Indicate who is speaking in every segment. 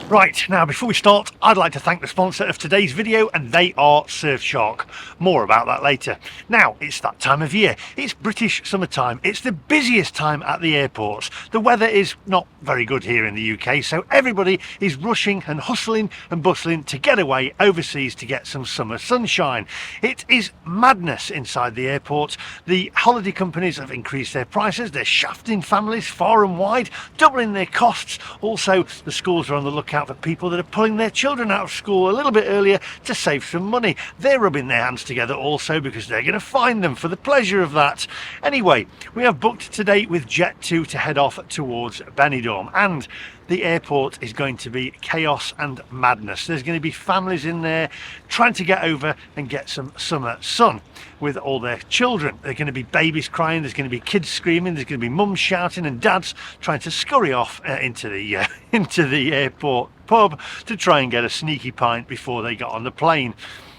Speaker 1: Right, now before we start, I'd like to thank the sponsor of today's video, and they are Surfshark. More about that later. Now, it's that time of year. It's British summertime. It's the busiest time at the airports. The weather is not very good here in the UK, so everybody is rushing and hustling and bustling to get away overseas to get some summer sunshine. It is madness inside the airport. The holiday companies have increased their prices. They're shafting families far and wide, doubling their costs. Also, the schools are on the lookout for people that are pulling their children out of school a little bit earlier to save some money. They're rubbing their hands together also because they're going to fine them for the pleasure of that. Anyway, we have booked today with Jet2 to head off towards Benidorm, and the airport is going to be chaos and madness. There's going to be families in there trying to get over and get some summer sun with all their children. There are going to be babies crying, there's going to be kids screaming, there's going to be mums shouting and dads trying to scurry off into the airport pub to try and get a sneaky pint before they got on the plane.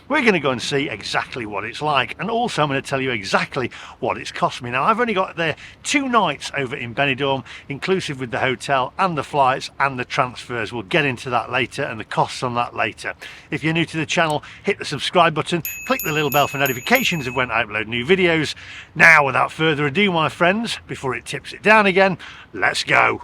Speaker 1: We're going to go and see exactly what it's like, and also I'm going to tell you exactly what it's cost me. Now, I've only got there 2 nights over in Benidorm, inclusive with the hotel and the flights and the transfers. We'll get into that later and the costs on that later. If you're new to the channel, hit the subscribe button, click the little bell for notifications of when I upload new videos. Now, without further ado, my friends, before it tips it down again, let's go.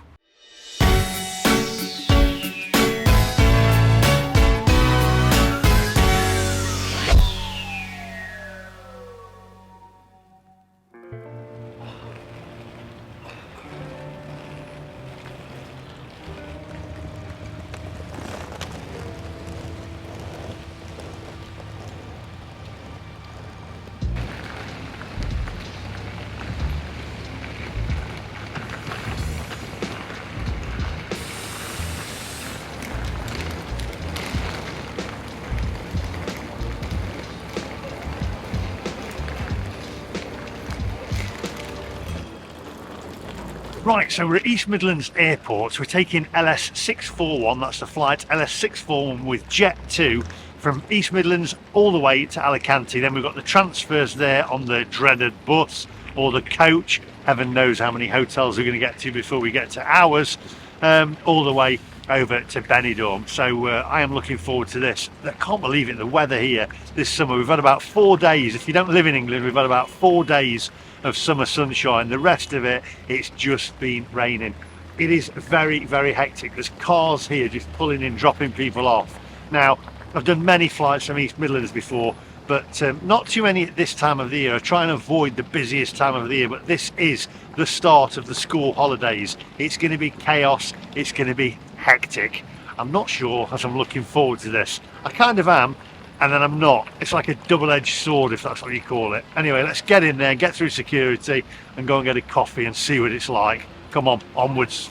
Speaker 1: Right, so we're at East Midlands Airport. We're taking LS641, that's the flight, LS641 with Jet2 from East Midlands all the way to Alicante. Then we've got the transfers there on the dreaded bus or the coach. Heaven knows how many hotels we're going to get to before we get to ours, all the way over to Benidorm. So I am looking forward to this. I can't believe it, the weather here this summer. We've had about 4 days. If you don't live in England, we've had about 4 days of summer sunshine. The rest of it, it's just been raining. It is very, very hectic. There's cars here just pulling in, dropping people off. Now, I've done many flights from East Midlands before, but not too many at this time of the year. I try and avoid the busiest time of the year, but this is the start of the school holidays. It's going to be chaos. It's going to be hectic. I'm not sure as I'm looking forward to this. I kind of am, and then I'm not. It's like a double-edged sword, if that's what you call it. Anyway, let's get in there, get through security, and go and get a coffee and see what it's like. Come on, onwards.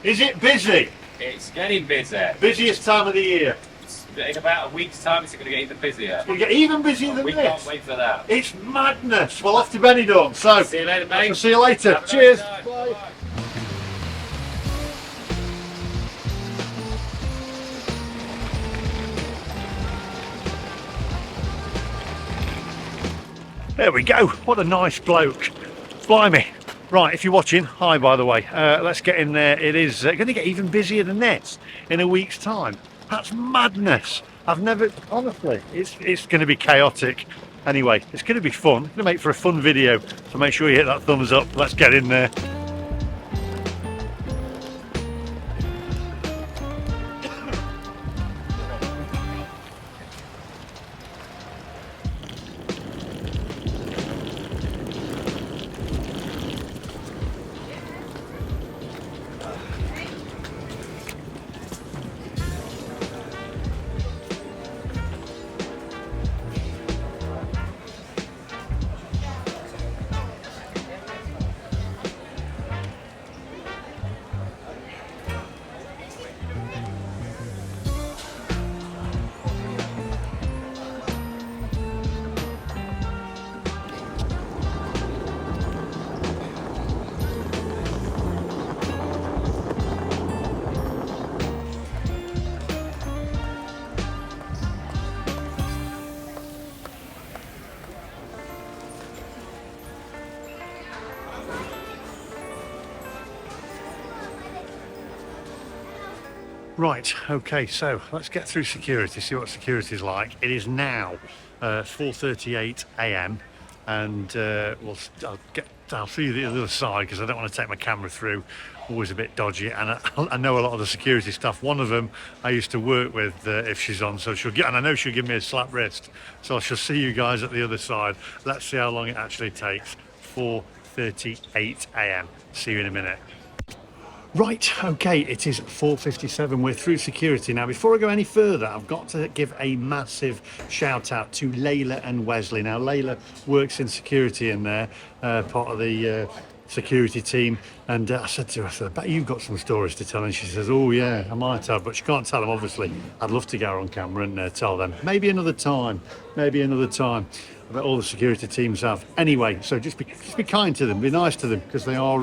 Speaker 1: Is it busy?
Speaker 2: It's getting busy.
Speaker 1: Busiest time of the year.
Speaker 2: In about a week's time, it's going to get even busier.
Speaker 1: It's going to get even busier than
Speaker 2: We
Speaker 1: this.
Speaker 2: can't wait for that.
Speaker 1: It's madness. Well, off to Benidorm. So,
Speaker 2: See you later, mate.
Speaker 1: I'll see you later.
Speaker 2: Have a
Speaker 1: Cheers.
Speaker 2: nice time.
Speaker 1: Bye.
Speaker 2: Bye.
Speaker 1: There we go. What a nice bloke. Blimey. Right, if you're watching, hi by the way. Let's get in there. It is going to get even busier than this in a week's time. That's madness. I've never, honestly, it's going to be chaotic. Anyway, it's going to be fun. It's going to make for a fun video. So make sure you hit that thumbs up. Let's get in there. Right, okay, so let's get through security, see what security is like. It is now 4:38 a.m. and I'll see you the other side because I don't want to take my camera through. Always a bit dodgy, and I know a lot of the security staff. One of them I used to work with if she's on, so and I know she'll give me a slap wrist. So I shall see you guys at the other side. Let's see how long it actually takes. 4:38 a.m. See you in a minute. Right, okay, it is 4:57. We're through security now. Before I go any further, I've got to give a massive shout out to Layla and Wesley. Now, Layla works in security in there, part of the security team, and I said to her, I bet you've got some stories to tell, and she says, oh yeah, I might have, but she can't tell them, obviously. I'd love to go on camera and tell them. Maybe another time. I bet all the security teams have. Anyway, so just be kind to them, be nice to them, because they are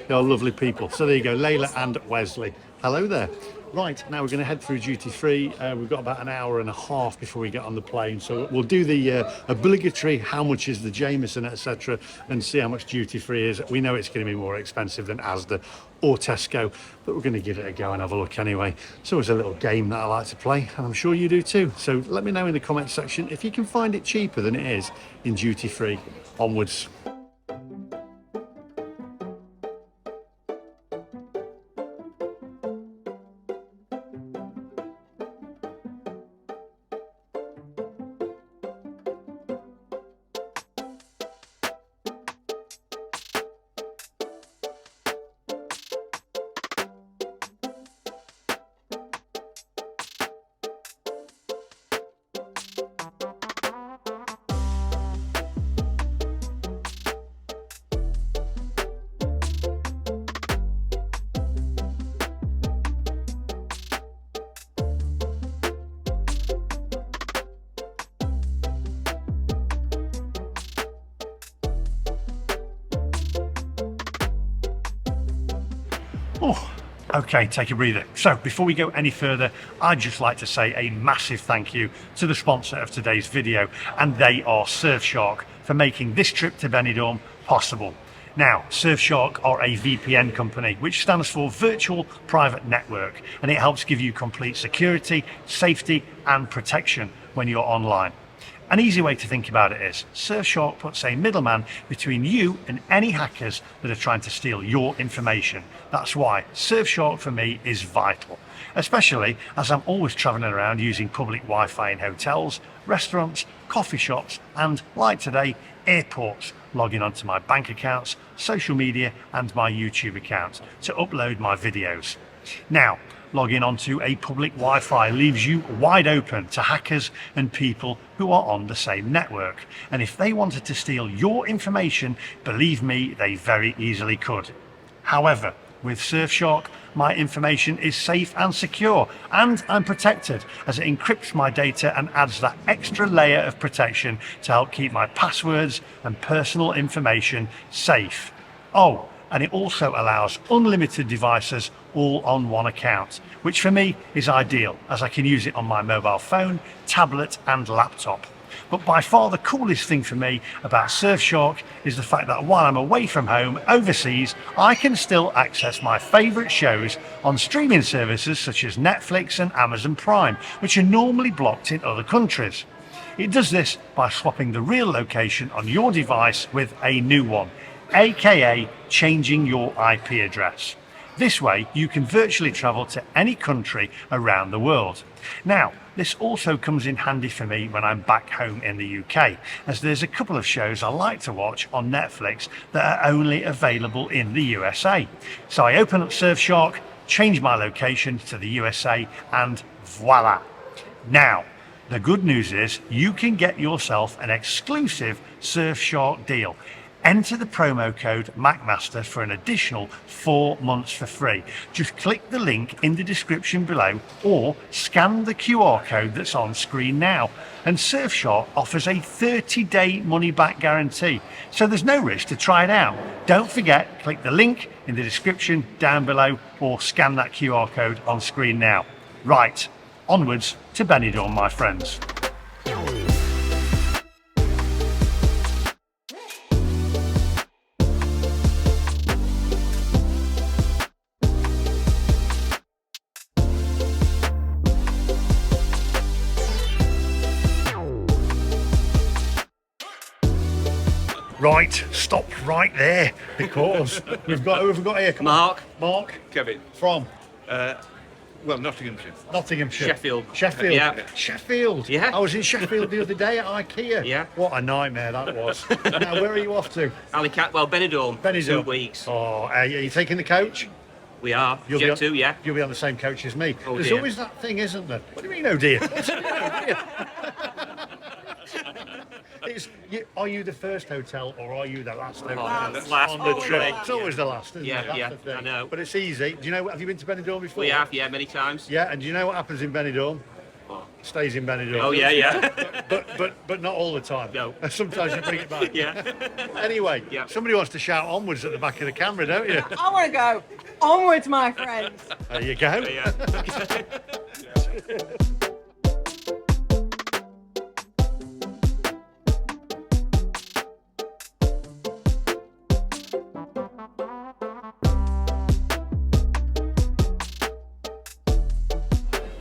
Speaker 1: lovely people. So there you go, Layla and Wesley. Hello there. Right, now we're going to head through duty free. We've got about an hour and a half before we get on the plane, so we'll do the obligatory how much is the Jameson, etc., and see how much duty free is. We know it's going to be more expensive than Asda or Tesco, but we're going to give it a go and have a look anyway. It's always a little game that I like to play, and I'm sure you do too. So let me know in the comment section if you can find it cheaper than it is in duty free. Onwards. Oh, okay, take a breather. So before we go any further, I'd just like to say a massive thank you to the sponsor of today's video, and they are Surfshark, for making this trip to Benidorm possible. Now, Surfshark are a VPN company, which stands for Virtual Private Network, and it helps give you complete security, safety and protection when you're online. An easy way to think about it is Surfshark puts a middleman between you and any hackers that are trying to steal your information. That's why Surfshark for me is vital, especially as I'm always traveling around using public Wi-Fi in hotels, restaurants, coffee shops and, like today, airports, logging onto my bank accounts, social media and my YouTube account to upload my videos. Now, logging onto a public Wi-Fi leaves you wide open to hackers and people who are on the same network. And if they wanted to steal your information, believe me, they very easily could. However, with Surfshark, my information is safe and secure, and I'm protected as it encrypts my data and adds that extra layer of protection to help keep my passwords and personal information safe. Oh, and it also allows unlimited devices all on one account, which for me is ideal as I can use it on my mobile phone, tablet and laptop. But by far the coolest thing for me about Surfshark is the fact that while I'm away from home overseas, I can still access my favourite shows on streaming services such as Netflix and Amazon Prime, which are normally blocked in other countries. It does this by swapping the real location on your device with a new one, aka changing your IP address. This way you can virtually travel to any country around the world. Now, this also comes in handy for me when I'm back home in the UK, as there's a couple of shows I like to watch on Netflix that are only available in the USA. So I open up Surfshark, change my location to the USA, and voila. Now, the good news is you can get yourself an exclusive Surfshark deal. Enter the promo code MacMaster for an additional 4 months for free. Just click the link in the description below or scan the QR code that's on screen now. And Surfshark offers a 30-day money-back guarantee, so there's no risk to try it out. Don't forget, click the link in the description down below or scan that QR code on screen now. Right, onwards to Benidorm, my friends. Right, stop right there because we've got here. Come
Speaker 3: Mark.
Speaker 1: on. Mark.
Speaker 4: Kevin.
Speaker 1: From
Speaker 4: Well, Nottinghamshire.
Speaker 1: Nottinghamshire.
Speaker 3: Sheffield.
Speaker 1: Sheffield.
Speaker 3: Yeah.
Speaker 1: Sheffield.
Speaker 3: Yeah.
Speaker 1: I was in Sheffield the other day at IKEA.
Speaker 3: Yeah.
Speaker 1: What a nightmare that was. Now, where are you off to?
Speaker 3: Benidorm.
Speaker 1: Benidorm.
Speaker 3: 2 weeks.
Speaker 1: Oh, are you taking the coach?
Speaker 3: We are.
Speaker 1: You'll
Speaker 3: Jet
Speaker 1: be on,
Speaker 3: 2, yeah.
Speaker 1: You'll be on the same coach as me.
Speaker 3: Oh,
Speaker 1: There's
Speaker 3: dear.
Speaker 1: always that thing, isn't there? What do you mean, oh dear? Are you the first hotel or are you the last hotel
Speaker 3: last.
Speaker 1: on the
Speaker 3: Always.
Speaker 1: trip? It's always the last, isn't
Speaker 3: Yeah,
Speaker 1: it? That's
Speaker 3: yeah,
Speaker 1: the thing.
Speaker 3: I know.
Speaker 1: But it's easy. Do you know? Have you been to Benidorm before?
Speaker 3: We have, yeah, many times.
Speaker 1: Yeah, and do you know what happens in Benidorm? Stays in Benidorm.
Speaker 3: Oh, yeah.
Speaker 1: But not all the time.
Speaker 3: No.
Speaker 1: Sometimes you bring it back.
Speaker 3: Yeah.
Speaker 1: Anyway,
Speaker 3: Yeah.
Speaker 1: somebody wants to shout onwards at the back of the camera, don't you?
Speaker 5: I want to go onwards, my friends.
Speaker 1: There you go.
Speaker 3: Yeah.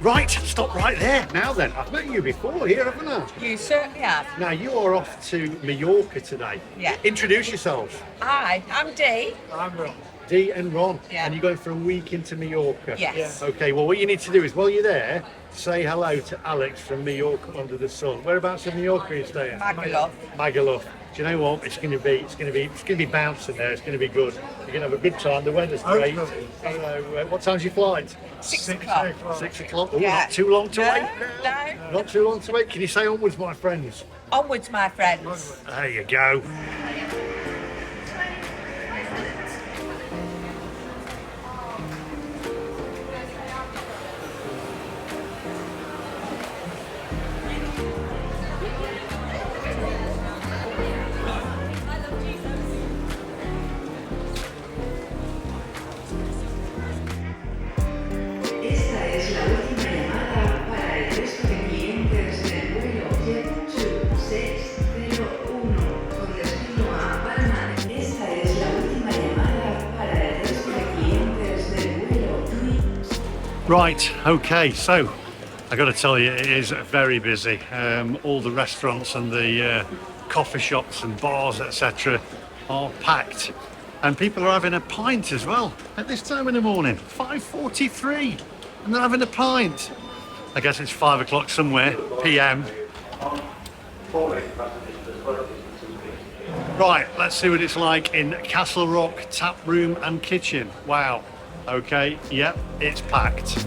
Speaker 1: Right, stop right there. Now then, I've met you before here, haven't I?
Speaker 5: You certainly have.
Speaker 1: Now you are off to Mallorca today.
Speaker 5: Yeah.
Speaker 1: Introduce yourselves.
Speaker 5: Hi, I'm Dee.
Speaker 1: Dee and Ron.
Speaker 5: Yeah.
Speaker 1: And you're going for a week into Mallorca.
Speaker 5: Yes.
Speaker 1: Okay, well what you need to do is while you're there, say hello to Alex from Mallorca Under the Sun. Whereabouts in Mallorca are you staying?
Speaker 5: Magaluf.
Speaker 1: Magaluf. Do you know what? It's going to be bouncing there. It's going to be good. You're going to have a good time. The weather's great. So, what time's your flight?
Speaker 5: 6 o'clock.
Speaker 1: 6 o'clock. Ooh,
Speaker 5: Yeah.
Speaker 1: Not too long to wait.
Speaker 5: No.
Speaker 1: Not too long to wait. Can you say onwards, my friends?
Speaker 5: Onwards, my friends.
Speaker 1: There you go.
Speaker 6: Esta es la última llamada para el resto de clientes del vuelo Jet 601 con destino a Palma. Esta es la última llamada para el resto de clientes del vuelo TUI.
Speaker 1: Right, okay, so I got to tell you, it is very busy. All the restaurants and the coffee shops and bars, etc., are packed, and people are having a pint as well at this time in the morning. 5:43, and they're having a pint. I guess it's 5 o'clock somewhere, PM. Right, let's see what it's like in Castle Rock Tap Room and Kitchen. Wow. Okay, yep, it's packed.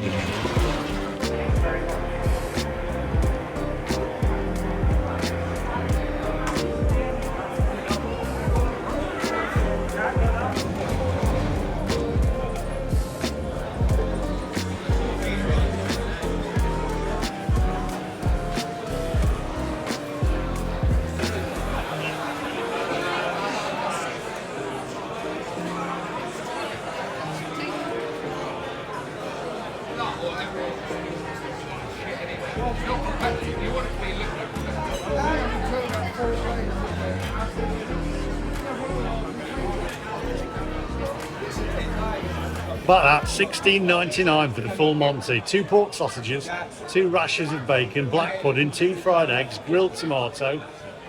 Speaker 1: But that's $16.99 for the full Monty. 2 pork sausages, 2 rashers of bacon, black pudding, 2 fried eggs, grilled tomato,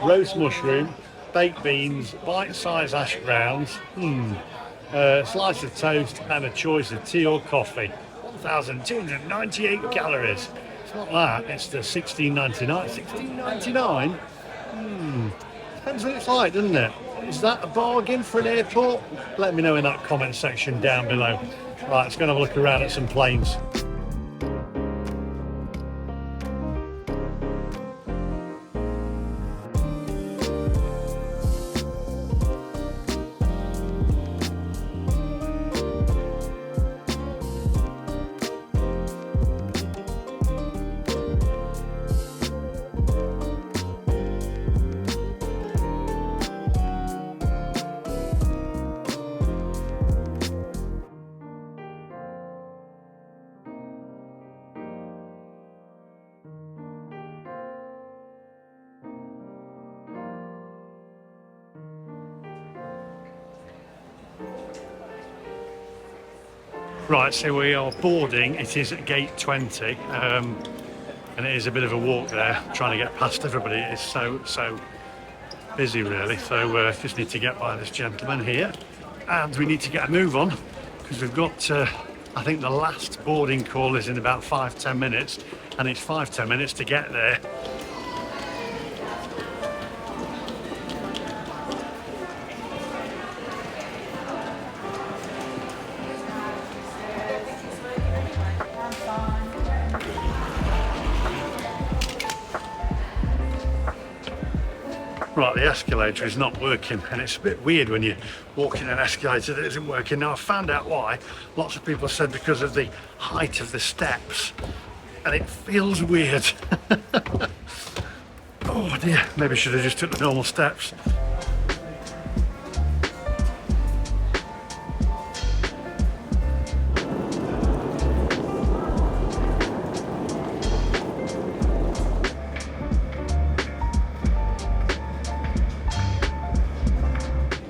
Speaker 1: roast mushroom, baked beans, bite-sized hash browns, slice of toast, and a choice of tea or coffee. 1,298 calories. It's not that, it's the $16.99. $16.99? Depends what it's like, doesn't it? Is that a bargain for an airport? Let me know in that comment section down below. Right, let's go and have a look around at some planes. Right, so we are boarding. It is at gate 20, and it is a bit of a walk there, trying to get past everybody. It is so busy really, so just need to get by this gentleman here, and we need to get a move on because we've got I think the last boarding call is in about 5-10 minutes, and it's 5-10 minutes to get there. Right, the escalator is not working, and it's a bit weird when you're walking an escalator that isn't working. Now, I found out why. Lots of people said because of the height of the steps, and it feels weird. Oh dear, maybe I should have just took the normal steps.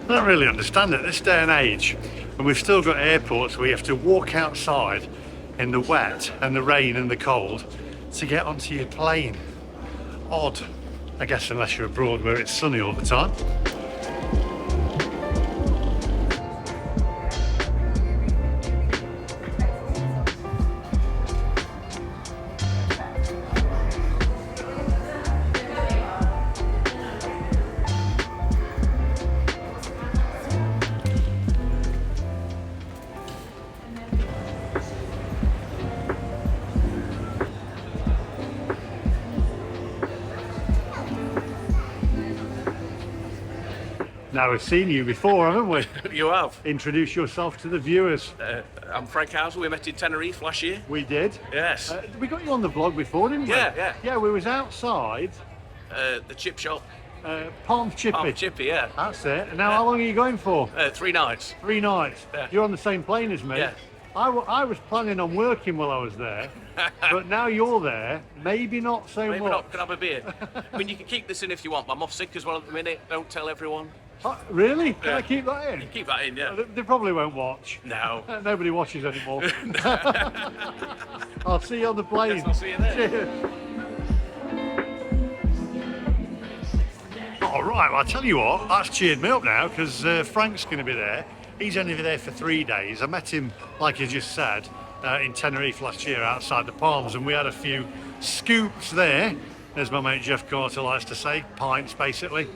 Speaker 1: I don't really understand it this day and age, and we've still got airports where you have to walk outside in the wet and the rain and the cold to get onto your plane. Odd, I guess, unless you're abroad where it's sunny all the time. Now, we've seen you before, haven't we?
Speaker 7: You have.
Speaker 1: Introduce yourself to the viewers.
Speaker 7: I'm Frank Houser. We met in Tenerife last year.
Speaker 1: We did.
Speaker 7: Yes.
Speaker 1: We got you on the vlog before, didn't we?
Speaker 7: Yeah.
Speaker 1: Yeah, we was outside
Speaker 7: The chip shop.
Speaker 1: Palm Chippy.
Speaker 7: Palm Chippy, yeah.
Speaker 1: That's it. And now, how long are you going for?
Speaker 7: 3 nights.
Speaker 1: 3 nights.
Speaker 7: Yeah.
Speaker 1: You're on the same plane as me.
Speaker 7: Yeah.
Speaker 1: I was planning on working while I was there, but now you're there, maybe not so
Speaker 7: Maybe
Speaker 1: much.
Speaker 7: not. Can I have a beer? I mean, you can keep this in if you want. I'm off sick as well at the minute. Don't tell everyone.
Speaker 1: Oh, really? Can I
Speaker 7: Yeah.
Speaker 1: keep that in?
Speaker 7: Keep that in, yeah.
Speaker 1: They probably won't watch.
Speaker 7: No.
Speaker 1: Nobody watches anymore. I'll see you on the plane.
Speaker 7: Yes, I'll see you there.
Speaker 1: Cheers. All right, well, I'll tell you what, that's cheered me up now, because Frank's going to be there. He's only there for 3 days. I met him, like you just said, in Tenerife last year outside the Palms, and we had a few scoops there, as my mate Jeff Carter likes to say, pints basically.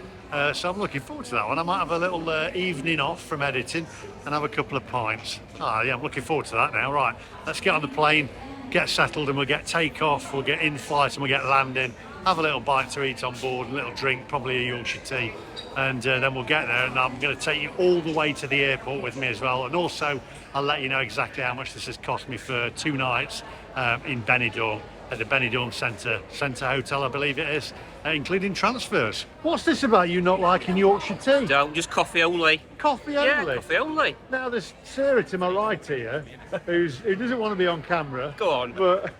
Speaker 1: So I'm looking forward to that one. I might have a little evening off from editing and have a couple of pints. Yeah, I'm looking forward to that now. Right, let's get on the plane, get settled, and we'll get takeoff, we'll get in flight, and we'll get landing, have a little bite to eat on board, a little drink, probably a Yorkshire tea, and then we'll get there, and I'm going to take you all the way to the airport with me as well, and also I'll let you know exactly how much this has cost me for 2 nights in Benidorm, at the Benidorm Centre Hotel, I believe it is, including transfers. What's this about you not liking Yorkshire tea?
Speaker 3: Don't, just coffee only.
Speaker 1: Coffee only?
Speaker 3: Yeah, coffee only.
Speaker 1: Now there's Sarah to my right here, who doesn't want to be on camera.
Speaker 3: Go on.
Speaker 1: But,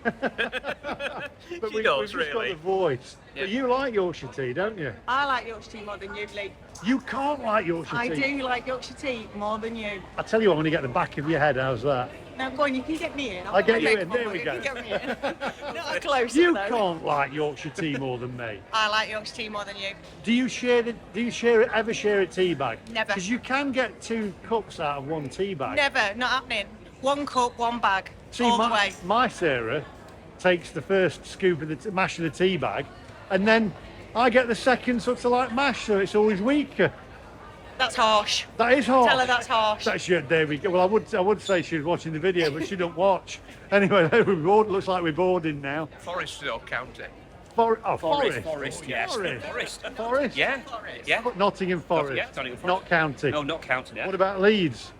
Speaker 3: She
Speaker 1: we've
Speaker 3: does,
Speaker 1: just
Speaker 3: really.
Speaker 1: got the voice.
Speaker 3: Yeah.
Speaker 1: But you like Yorkshire tea, don't you?
Speaker 5: I like Yorkshire tea more than you, Lee.
Speaker 1: You can't like Yorkshire
Speaker 5: I
Speaker 1: tea.
Speaker 5: do like Yorkshire tea more than you.
Speaker 1: I tell you what, I'm going to get the back of your head. How's that?
Speaker 5: Now go on, you can get me in.
Speaker 1: I get you
Speaker 5: make
Speaker 1: in,
Speaker 5: fun,
Speaker 1: there
Speaker 5: but
Speaker 1: we
Speaker 5: you
Speaker 1: go.
Speaker 5: can get me in. Not close.
Speaker 1: You
Speaker 5: though.
Speaker 1: can't like Yorkshire tea more than me.
Speaker 5: I like Yorkshire tea more than you.
Speaker 1: Do you ever share a tea bag?
Speaker 5: Never.
Speaker 1: Because you can get 2 cups out of 1 tea bag.
Speaker 5: Never, not happening. 1 cup, 1 bag.
Speaker 1: See,
Speaker 5: all the way.
Speaker 1: my Sarah takes the first scoop of the mash of the tea bag, and then I get the second sort of like mash, so it's always weaker.
Speaker 5: That's harsh.
Speaker 1: That is harsh.
Speaker 5: Tell her that's harsh.
Speaker 1: That's your, there we go. Well, I would say she was watching the video, but she don't watch. Anyway, we're bored. Looks like we're boarding now.
Speaker 7: Forest or county?
Speaker 1: Forest.
Speaker 3: Forest, yes.
Speaker 1: Forest.
Speaker 3: Forest.
Speaker 1: Forest.
Speaker 3: Yeah, yeah.
Speaker 1: Nottingham Forest.
Speaker 3: Yeah, Nottingham Forest.
Speaker 1: Not county.
Speaker 3: No, not counting it.
Speaker 1: What about Leeds?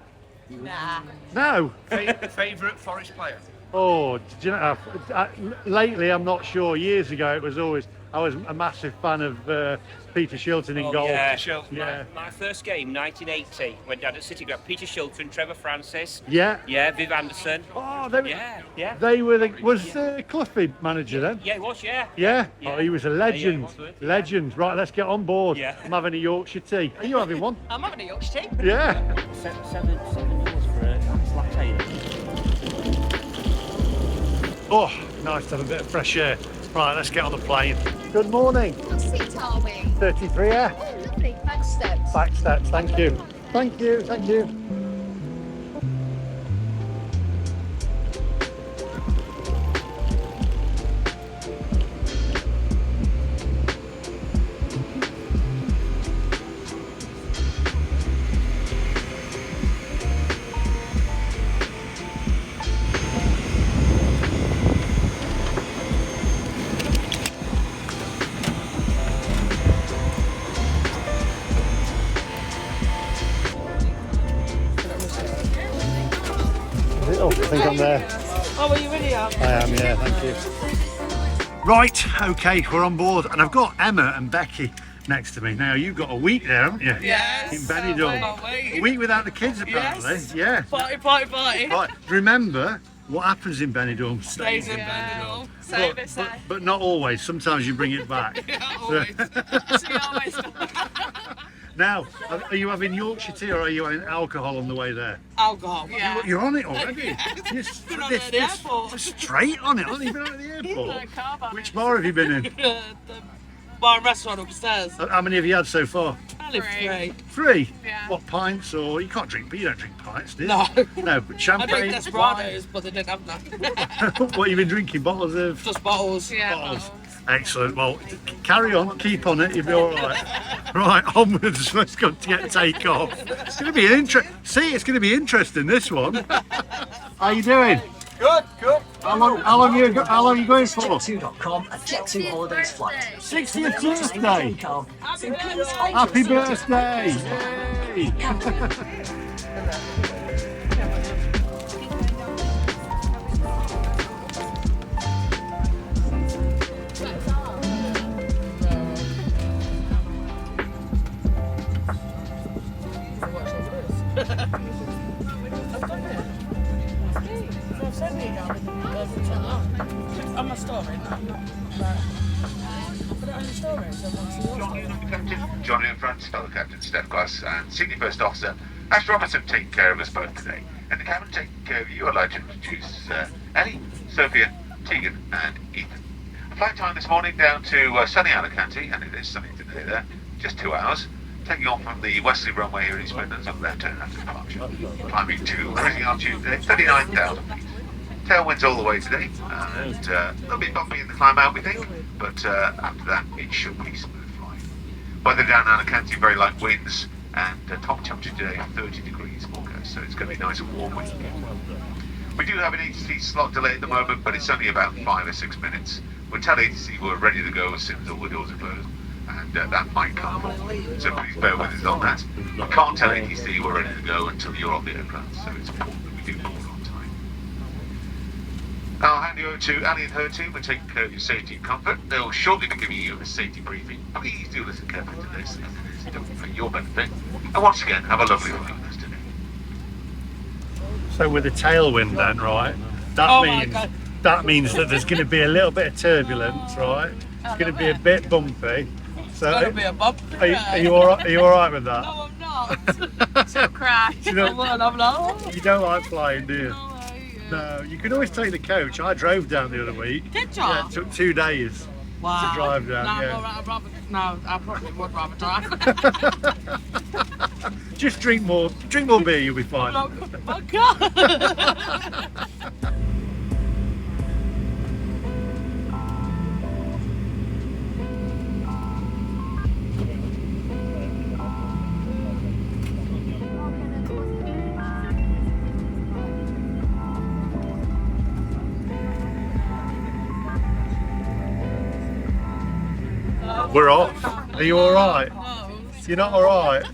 Speaker 5: Nah.
Speaker 1: No.
Speaker 7: Favourite Forest player?
Speaker 1: Oh, do you know, lately I'm not sure. Years ago it was always, I was a massive fan of Peter Shilton in goal.
Speaker 3: Yeah.
Speaker 7: Shilton.
Speaker 1: Yeah.
Speaker 3: My first game, 1980, went down at City Ground. Peter Shilton, Trevor Francis.
Speaker 1: Yeah.
Speaker 3: Yeah, Viv Anderson.
Speaker 1: Oh, they,
Speaker 3: Yeah.
Speaker 1: they were the, was Cloughie manager then?
Speaker 3: Yeah, it was, yeah.
Speaker 1: Yeah?
Speaker 3: Yeah.
Speaker 1: Oh, he was a legend.
Speaker 3: he was good.
Speaker 1: Legend. Right, let's get on board.
Speaker 3: Yeah.
Speaker 1: I'm having a Yorkshire tea. Are you having one?
Speaker 5: I'm having a Yorkshire tea.
Speaker 1: Yeah.
Speaker 3: Seven euros for a nice latte.
Speaker 1: Oh, nice to have a bit of fresh air. Right, let's get on the plane. Good morning.
Speaker 8: What seat are we?
Speaker 1: 33 air.
Speaker 8: Oh, Back steps.
Speaker 1: Back steps, thank you. Thank you, thank you. Oh, I think I'm there.
Speaker 5: Oh, are you really up?
Speaker 1: I am, yeah, thank you. Right, okay, we're on board, and I've got Emma and Becky next to me. Now, you've got a week there, haven't you?
Speaker 5: Yes.
Speaker 1: In Benidorm.
Speaker 5: Can't wait.
Speaker 1: A week without the kids, apparently.
Speaker 5: Yes.
Speaker 1: Yeah.
Speaker 5: Party, party, party.
Speaker 1: Right, remember, what happens in Benidorm
Speaker 5: Stays in Benidorm. So they say.
Speaker 1: but not always. Sometimes you bring it back.
Speaker 5: Always. She always does.
Speaker 1: Now, are you having Yorkshire tea or are you having alcohol on the way there?
Speaker 5: Alcohol. Yeah.
Speaker 1: You're on it already. You're
Speaker 5: Been on at the airport.
Speaker 1: straight on it, aren't you? Been on at the airport.
Speaker 5: Like car bar.
Speaker 1: Which bar have you been in?
Speaker 5: The bar and restaurant upstairs.
Speaker 1: How many have you had so far?
Speaker 5: Only three.
Speaker 1: 3?
Speaker 5: Yeah.
Speaker 1: What, pints or you can't drink? But you don't drink pints, do you?
Speaker 5: No.
Speaker 1: No, but
Speaker 5: I
Speaker 1: champagne.
Speaker 5: drink Desperados, but they didn't have none.
Speaker 1: What have you been drinking? Bottles of.
Speaker 5: Just bottles. Yeah.
Speaker 1: Bottles. Excellent. Well, carry on. Keep on it. You'll be all right. Right, onwards. Let's go to get take off. It's going to be it's going to be interesting. This one. How you doing?
Speaker 9: Good, good.
Speaker 1: How long are you going for?
Speaker 9: Jet2.com, a Jet2 Holidays flight.
Speaker 1: 60th birthday.
Speaker 9: So please find
Speaker 1: Happy
Speaker 9: your seat.
Speaker 1: birthday. Yay.
Speaker 5: On my story.
Speaker 10: Johnny and Francis, fellow captain, staff class, and senior first officer, Ash Robertson taking care of us both today. In the cabin taking care of you, I'd like to introduce Ellie, Sophia, Tegan, and Ethan. Flight time this morning down to sunny Alicante, and it is sunny today there, just 2 hours. Taking off from the westerly runway here in East Midlands on left turn after departure. Climbing to cruising altitude today, 39,000 feet. Tailwinds all the way today, and a little bit bumpy in the climb out, we think, but after that it should be smooth flying. Weather down in Alicante, very light winds, and top temperature today 30 degrees forecast, so it's going to be nice and warm week. We do have an ATC slot delay at the moment, but it's only about 5 or 6 minutes. We'll tell ATC we're ready to go as soon as all the doors are closed, and that might come up, so please bear with us on that. We can't tell ATC we're ready to go until you're on the aircraft, so it's important that we do board on time. I'll hand you over to Ali and her team and taking care of your safety and comfort. They'll shortly be giving you a safety briefing. Please do listen carefully to this, as it is done for your benefit. And once again, have a lovely flight with us today.
Speaker 1: So with the tailwind then, right? That means that there's going to be a little bit of turbulence, right? It's going to be a bit bumpy. So
Speaker 5: It's gonna be a bump.
Speaker 1: are you all right? Are you all right with that?
Speaker 5: No, I'm not. So crash.
Speaker 1: You don't,
Speaker 5: I'm not.
Speaker 1: you don't like flying, do you? No, you can always take the coach. I drove down the other week.
Speaker 5: Did you?
Speaker 1: Yeah, it took 2 days
Speaker 5: Wow.
Speaker 1: to drive down.
Speaker 5: No,
Speaker 1: Yeah.
Speaker 5: I probably would rather drive.
Speaker 1: Just drink more beer, you'll be fine.
Speaker 5: Oh God.
Speaker 1: We're off. Are you all right?
Speaker 5: No.
Speaker 1: You're not all right.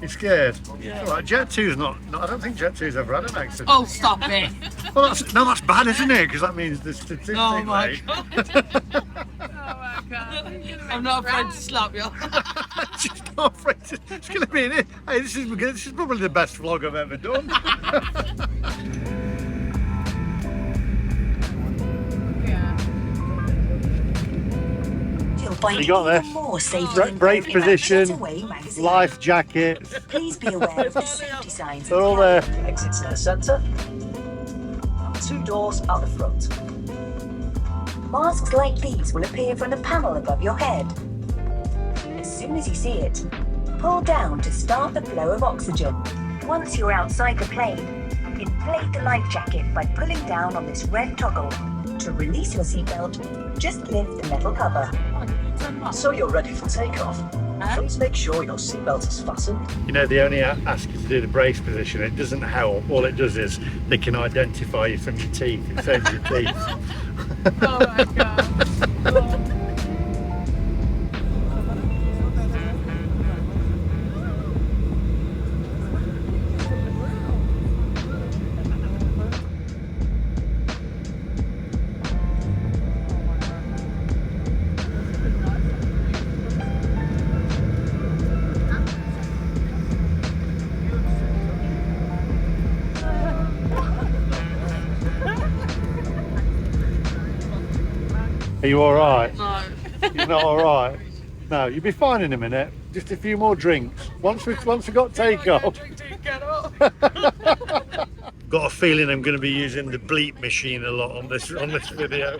Speaker 1: You're scared. Yeah. All right. Jet2's not. I don't think Jet2's ever had an accident.
Speaker 5: Oh, stop it.
Speaker 1: Well, that's bad, isn't it? Because that means the statistic
Speaker 5: Oh my
Speaker 1: rate.
Speaker 5: God. Oh my God. I'm not afraid to slap you.
Speaker 1: She's not afraid to, it's going to be in it. Hey, this is probably the best vlog I've ever done. You got this.
Speaker 6: More safety
Speaker 1: Brace position,
Speaker 6: Getaway magazine.
Speaker 1: life jackets.
Speaker 6: Please be aware of the safety signs.
Speaker 1: They're all there.
Speaker 9: Exits in the centre. 2 doors at the front.
Speaker 6: Masks like these will appear from the panel above your head. As soon as you see it,
Speaker 9: Pull down to start the flow of oxygen. Once you're outside the plane, inflate the life jacket by pulling down on this red toggle. To release your seatbelt, just lift the metal cover.
Speaker 5: So you're ready for takeoff. Please make sure your seatbelt is fastened.
Speaker 1: You know, they only ask you to do the brace position. It doesn't help. All it does is they can identify you from your teeth. It says your teeth.
Speaker 5: Oh my god.
Speaker 1: Are you all right?
Speaker 5: No.
Speaker 1: You're not all right? No, you'll be fine in a minute. Just a few more drinks. Once we got takeoff.
Speaker 5: Get off.
Speaker 1: Got a feeling I'm going to be using the bleep machine a lot on this video.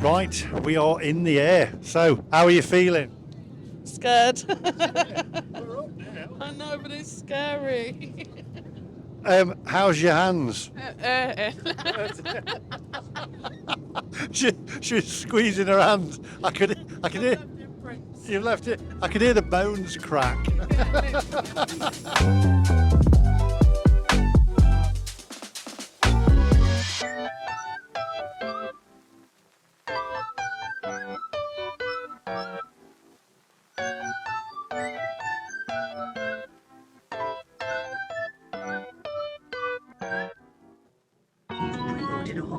Speaker 1: Right, we are in the air. So, how are you feeling?
Speaker 5: Scared. I know, but it's scary.
Speaker 1: How's your hands? She's squeezing her hands. I could hear. You've left it. I could hear the bones crack.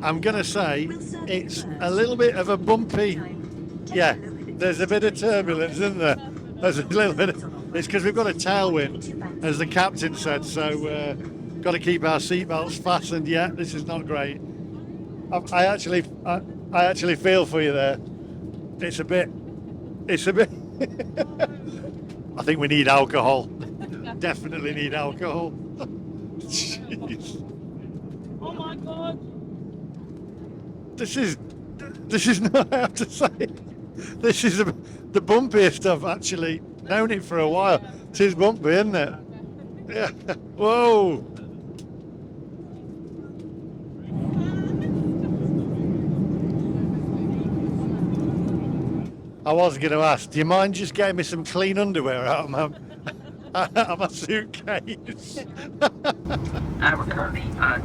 Speaker 1: I'm gonna say it's a little bit of a bumpy. Yeah, there's a bit of turbulence, isn't there? There's a little bit. It's because we've got a tailwind, as the captain said. So got to keep our seatbelts fastened. Yeah, this is not great. I actually feel for you there. It's a bit. I think we need alcohol. Definitely need alcohol. Jeez.
Speaker 5: Oh my god.
Speaker 1: This is not, I have to say, this is the bumpiest I've actually known it for a while. It is bumpy, isn't it? Yeah. Whoa. I was going to ask, do you mind just getting me some clean underwear out of my, out of my suitcase?
Speaker 8: We're currently at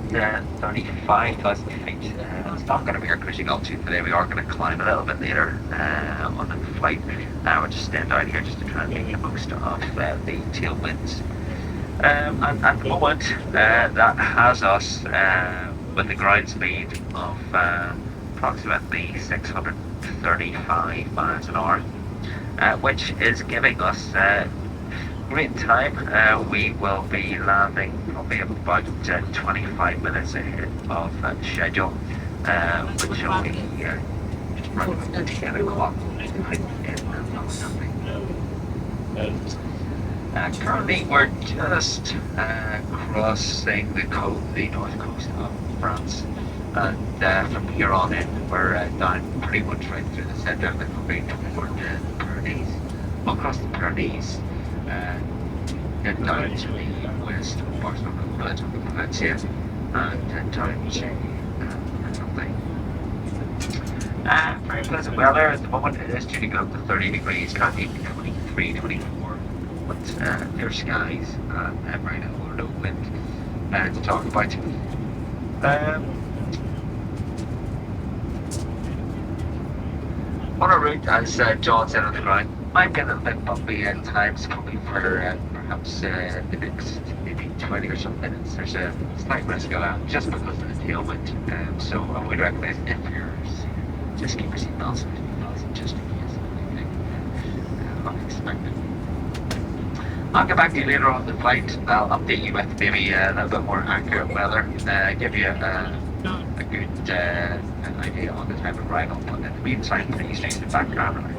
Speaker 8: 35,000 feet. It's not going to be our cruising altitude today. We are going to climb a little bit later on the flight. We're just staying down here just to try and make the most of the tailwinds. And at the moment, that has us with a ground speed of approximately 635 miles an hour, which is giving us great time. We will be landing probably about 25 minutes ahead of schedule, which will be around 10 o'clock. Currently we're just crossing the north coast of France, and from here on in we're down pretty much right through the centre of the country toward the Pyrenees, across the Pyrenees, and down to the west part of Valencia, and down to something. Very pleasant weather at the moment. It is due to go up to 30 degrees, currently 23, 24. But clear skies and very little wind to talk about. On our route, as John said on the ground, might get a little bit bumpy at times, probably for perhaps the next maybe 20 or some minutes. There's a slight risk of that just because of the tailwind. So I would recommend if you're just keep your seatbelts just in case anything unexpected. I'll get back to you later on the flight. I'll update you with maybe a little bit more accurate weather, give you a good idea on the type of arrival. But in the meantime, please stay in the background.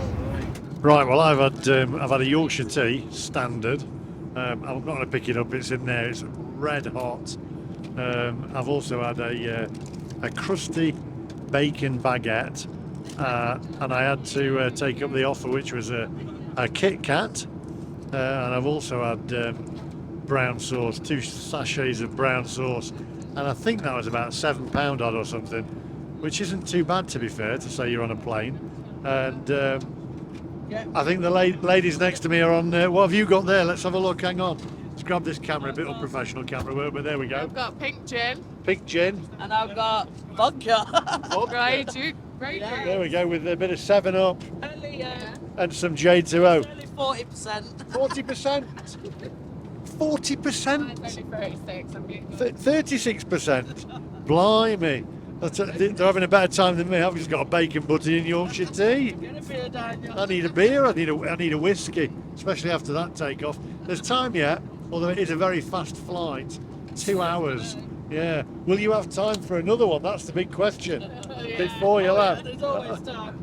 Speaker 1: Right, well, I've had a Yorkshire tea, standard. I'm not going to pick it up, it's in there, it's red hot. I've also had a crusty bacon baguette, and I had to take up the offer, which was a Kit Kat. And I've also had brown sauce, 2 sachets of brown sauce, and I think that was about £7 odd or something, which isn't too bad, to be fair, to say you're on a plane. And I think the ladies next to me are on, what have you got there? Let's have a look, hang on. Let's grab this camera, a bit of professional camera work, but there we go.
Speaker 11: I've got pink gin.
Speaker 1: Pink gin.
Speaker 11: And I've got vodka. Great, great.
Speaker 1: There we go, with a bit of 7-Up.
Speaker 11: Only,
Speaker 1: and some J2O.
Speaker 11: only 40%.
Speaker 1: 40%? 40%? 36%? Blimey. They're having a better time than me. I've just got a bacon butty and Yorkshire tea. I need a beer, I need a whiskey, especially after that takeoff. There's time yet, although it is a very fast flight. 2 hours. Yeah. Will you have time for another one? That's the big question. Before you land.
Speaker 11: There's always time.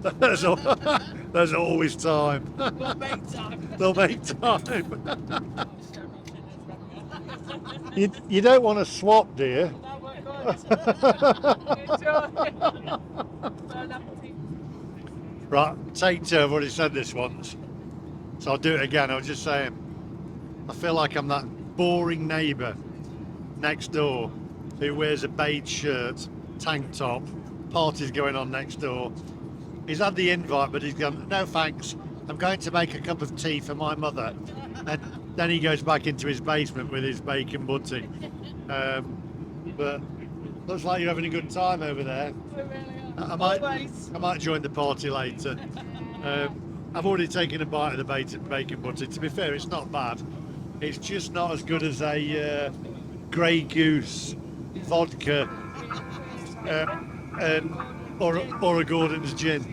Speaker 1: There's always time.
Speaker 11: We'll make time.
Speaker 1: They'll make time. You don't want to swap, do you? Right, take 2. I've already said this once, so I'll do it again. I was just saying, I feel like I'm that boring neighbour next door who wears a beige shirt, tank top, party's going on next door. He's had the invite, but he's gone, no thanks, I'm going to make a cup of tea for my mother. And then he goes back into his basement with his bacon butty. But looks like you're having a good time over there. I might join the party later. I've already taken a bite of the bacon butty. To be fair, it's not bad. It's just not as good as a Grey Goose vodka or a Gordon's gin.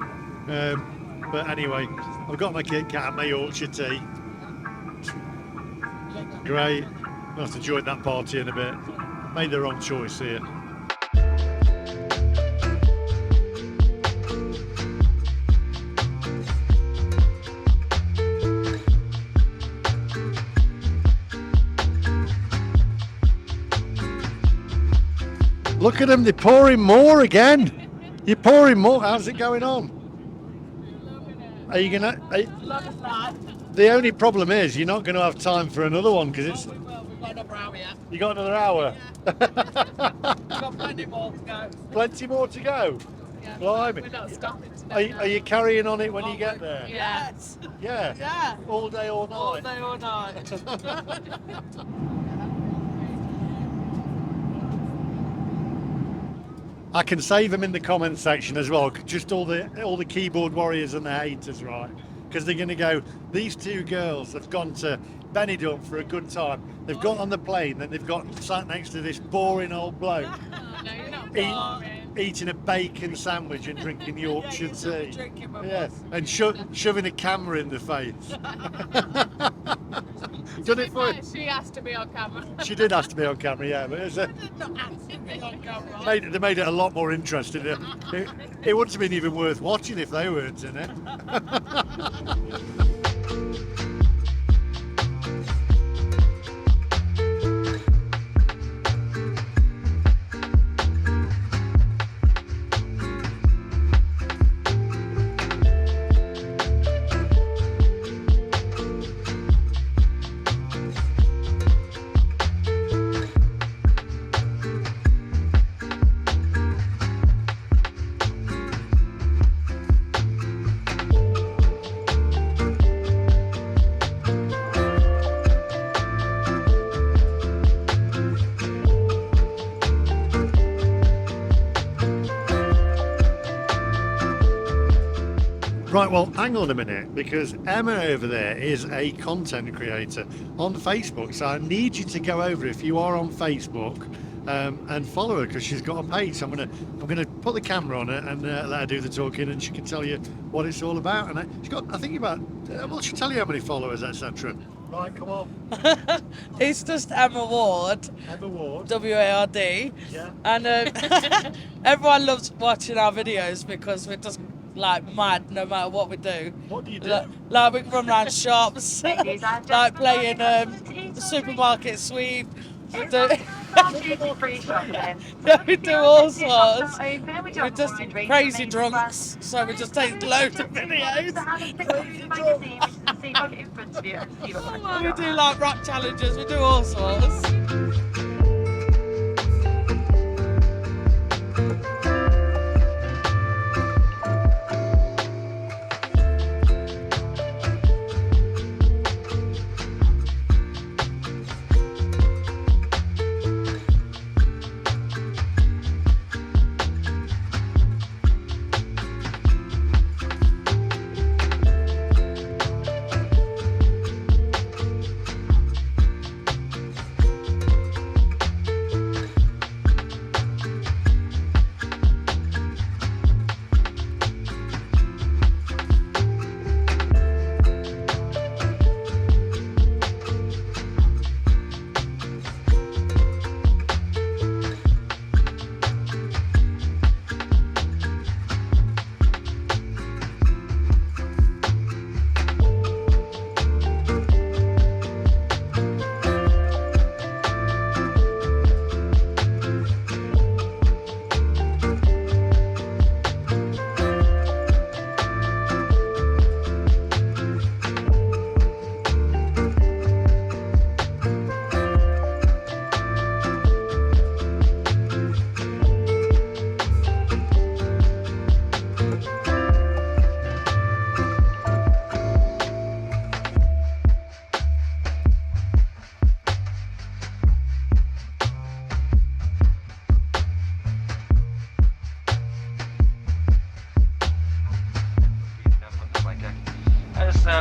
Speaker 1: But anyway, I've got my Kit Kat and my Yorkshire tea. Great. I'll have to join that party in a bit. Made the wrong choice here. Look at them, they're pouring more again. You're pouring more. How's it going on? Are you gonna? The only problem is you're not going to have time for another one because it's.
Speaker 11: We've got another hour yet.
Speaker 1: You got another hour.
Speaker 11: We've got plenty more to go.
Speaker 1: Plenty more to go.
Speaker 11: Yeah.
Speaker 1: Blimey.
Speaker 11: We're not stopping today.
Speaker 1: Are you carrying on it when you get there?
Speaker 11: Yes.
Speaker 1: Yeah.
Speaker 11: Yeah.
Speaker 1: All day, all night.
Speaker 11: All day, all night.
Speaker 1: I can save them in the comment section as well. Just all the keyboard warriors and the haters, right? Because they're going to go. These two girls have gone to Benidorm for a good time. They've got on the plane, then they've got sat next to this boring old bloke
Speaker 11: No, you're not boring.
Speaker 1: eating a bacon sandwich and drinking Yorkshire tea.
Speaker 11: Drinking my
Speaker 1: Yeah,
Speaker 11: bus.
Speaker 1: and shoving a camera in the face. Done it for.
Speaker 11: She has to be on camera.
Speaker 1: She did have to be on camera, yeah, but it was
Speaker 11: Not has to be on camera.
Speaker 1: they made it a lot more interesting. It wouldn't have been even worth watching if they weren't in it. Right, well, hang on a minute, because Emma over there is a content creator on Facebook, so I need you to go over if you are on Facebook and follow her, because she's got a page. So I'm gonna put the camera on her and let her do the talking, and she can tell you what it's all about. And she's got, I think, about she'll tell you how many followers, etc. Right, come on.
Speaker 11: It's just Emma Ward.
Speaker 1: Emma Ward.
Speaker 11: W-A-R-D.
Speaker 1: Yeah.
Speaker 11: And everyone loves watching our videos because we're just like mad no matter what we do.
Speaker 1: What do you do?
Speaker 11: Like we can run around shops, like playing supermarket sweep. We do, we do all sorts. We're just crazy drunks, so we just take loads of videos. We do like rap challenges, we do all sorts.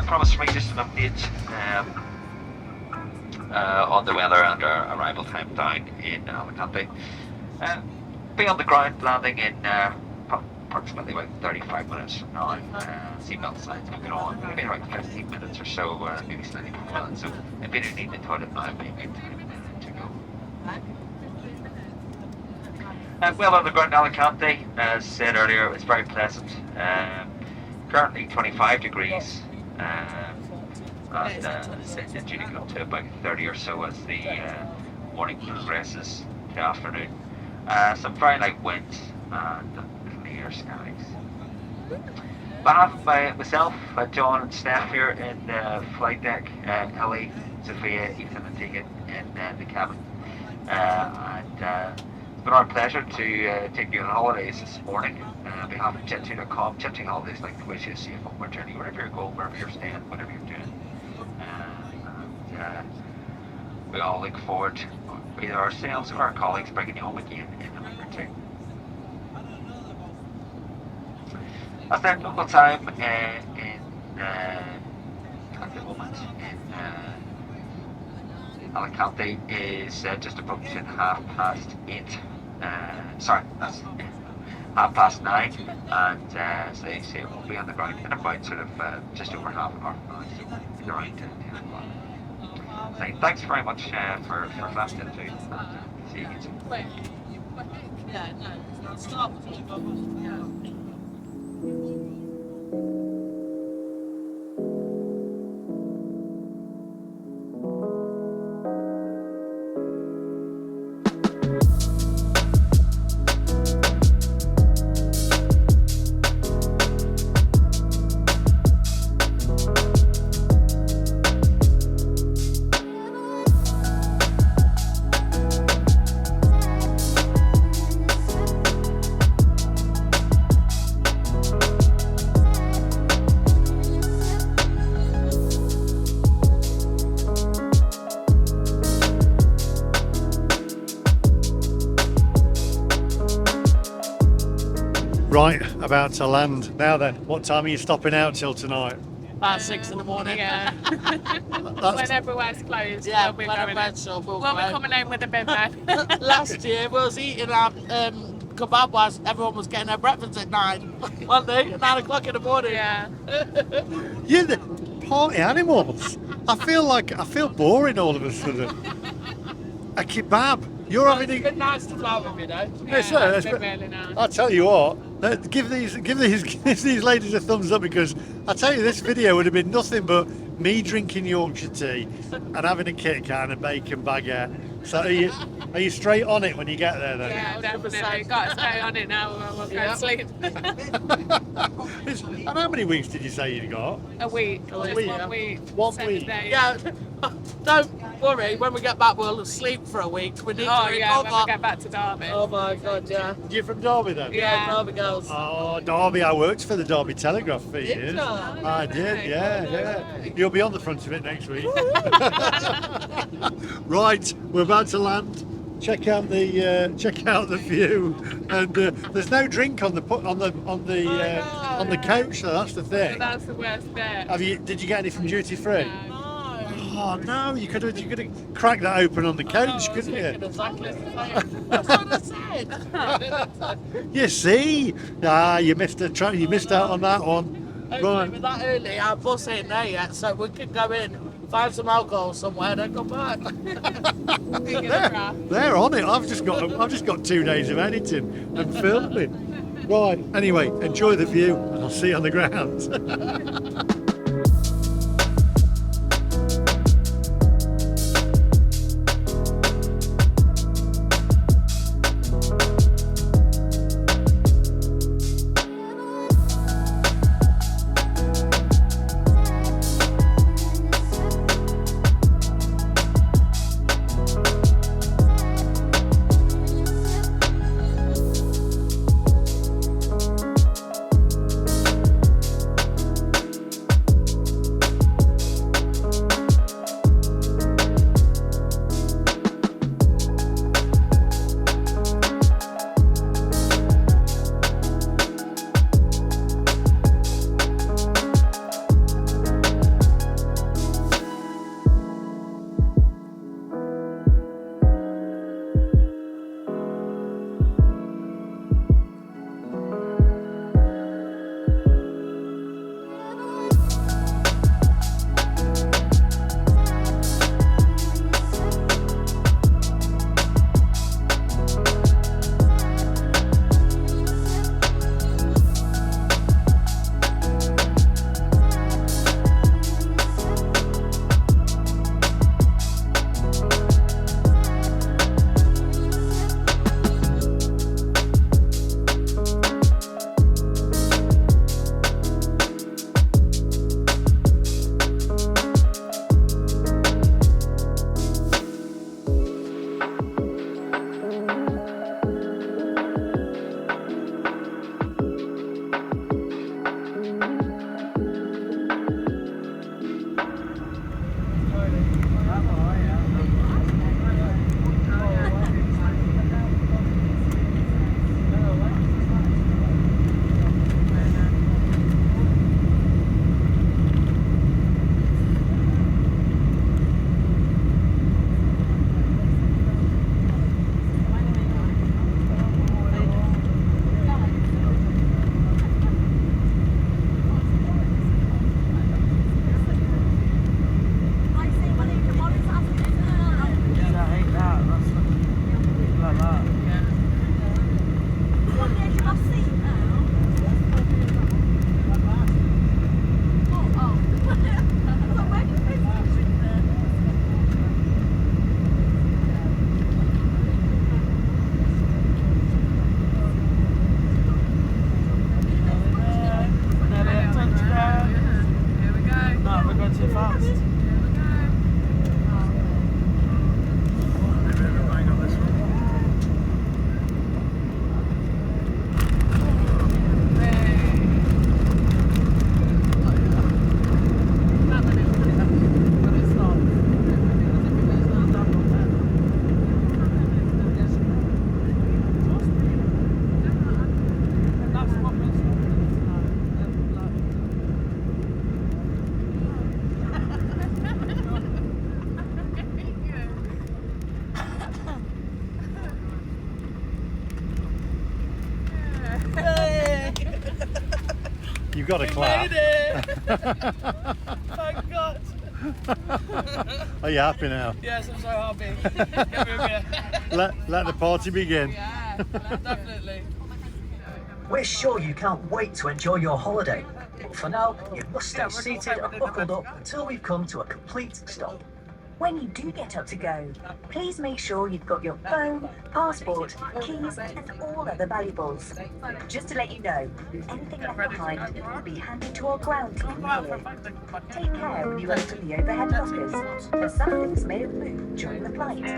Speaker 8: Promised me just an update on the weather and our arrival time down in Alicante. Be on the ground, landing in approximately about 35 minutes from now. Seatbelt signs moving on, maybe around 15 minutes or so, maybe slightly more than that. So if you do need the toilet now, maybe 20 minutes to go. Well, on the ground in Alicante, as said earlier, it's very pleasant. Currently 25 degrees. And it's due to go up to about 30 or so as the morning progresses to afternoon. Some very light winds and clear skies. But I have myself, John and Steph here in the flight deck, Ellie, Sophia, Ethan and Tegan in the cabin. And been our pleasure to take you on holidays this morning. On behalf of Jet2.com, Jet2 Holidays like to wish you a safe homeward journey wherever you're going, wherever you're staying, whatever you're doing. We all look forward to either ourselves or our colleagues bringing you home again in a week or two. As their local time at the moment in Alicante is just approaching 8:30. Sorry, that's 9:30, and as they say, we'll be on the ground in about sort of just over half an hour, so around 10 o'clock. So thanks very much for flashed into. See you soon.
Speaker 11: Yeah, no, start with
Speaker 1: Right, about to land. Now then, what time are you stopping out till tonight?
Speaker 11: about 6 in the morning.
Speaker 12: Yeah. When everywhere's closed.
Speaker 11: Yeah,
Speaker 12: we'll be
Speaker 11: when
Speaker 12: going
Speaker 11: everywhere's shut,
Speaker 12: we'll be coming home with a bin bag.
Speaker 11: Last year we was eating our kebab whilst everyone was getting their breakfast at 9. One day, 9 o'clock in the morning.
Speaker 12: Yeah.
Speaker 1: You're the party animals. I feel boring all of a sudden. A kebab. You're having
Speaker 11: It's been nice to fly with you though.
Speaker 1: It's
Speaker 12: been really nice.
Speaker 1: I'll tell you what. Give these ladies a thumbs up, because I tell you, this video would have been nothing but me drinking Yorkshire tea and having a Kit Kat and a bacon baguette. So are you straight on it when you get there then?
Speaker 12: Yeah, definitely. Got to stay on it now or we'll go to sleep.
Speaker 1: And how many weeks did you say you got?
Speaker 12: A week. Just
Speaker 1: week,
Speaker 12: 1 week.
Speaker 1: 1
Speaker 12: 7
Speaker 1: week.
Speaker 12: days.
Speaker 11: Yeah, don't worry, when we get back we'll sleep for a week. We need to
Speaker 12: Oh
Speaker 11: recover.
Speaker 12: yeah, when we get back to Derby.
Speaker 11: Oh my god, yeah.
Speaker 1: You're from Derby then?
Speaker 12: Yeah.
Speaker 11: Derby girls.
Speaker 1: Oh, Derby, I worked for the Derby Telegraph for years.
Speaker 11: you?
Speaker 1: I did, yeah. You'll be on the front of it next week. Right, we're about to land. Check out the view, and there's no drink on the coach, so that's the thing.
Speaker 12: That's the worst bit.
Speaker 1: Did you get any from duty free?
Speaker 12: No.
Speaker 1: Oh no, you could have cracked that open on the coach, couldn't you?
Speaker 11: Exactly the same. That's what I said.
Speaker 1: You see, you missed you missed out on that one.
Speaker 11: Hopefully with that early, our bus ain't there yet, so we could go in, find some alcohol somewhere, then come back.
Speaker 1: They're on it. I've just got 2 days of editing and filming. Right. Anyway, enjoy the view, and I'll see you on the ground. You've got to clap.
Speaker 11: Made it! Thank God.
Speaker 1: Are you happy now?
Speaker 11: Yes, I'm so happy. Give me a beer.
Speaker 1: Let the party begin.
Speaker 11: Yeah, definitely.
Speaker 5: We're sure you can't wait to enjoy your holiday. But for now, you must stay seated and buckled up until we've come to a complete stop.
Speaker 9: When you do get up to go, please make sure you've got your phone, passport, keys, and all other valuables. Just to let you know, anything left behind will be handed to our ground team here. Take care when you open the overhead lockers, as some things may have moved during the flight.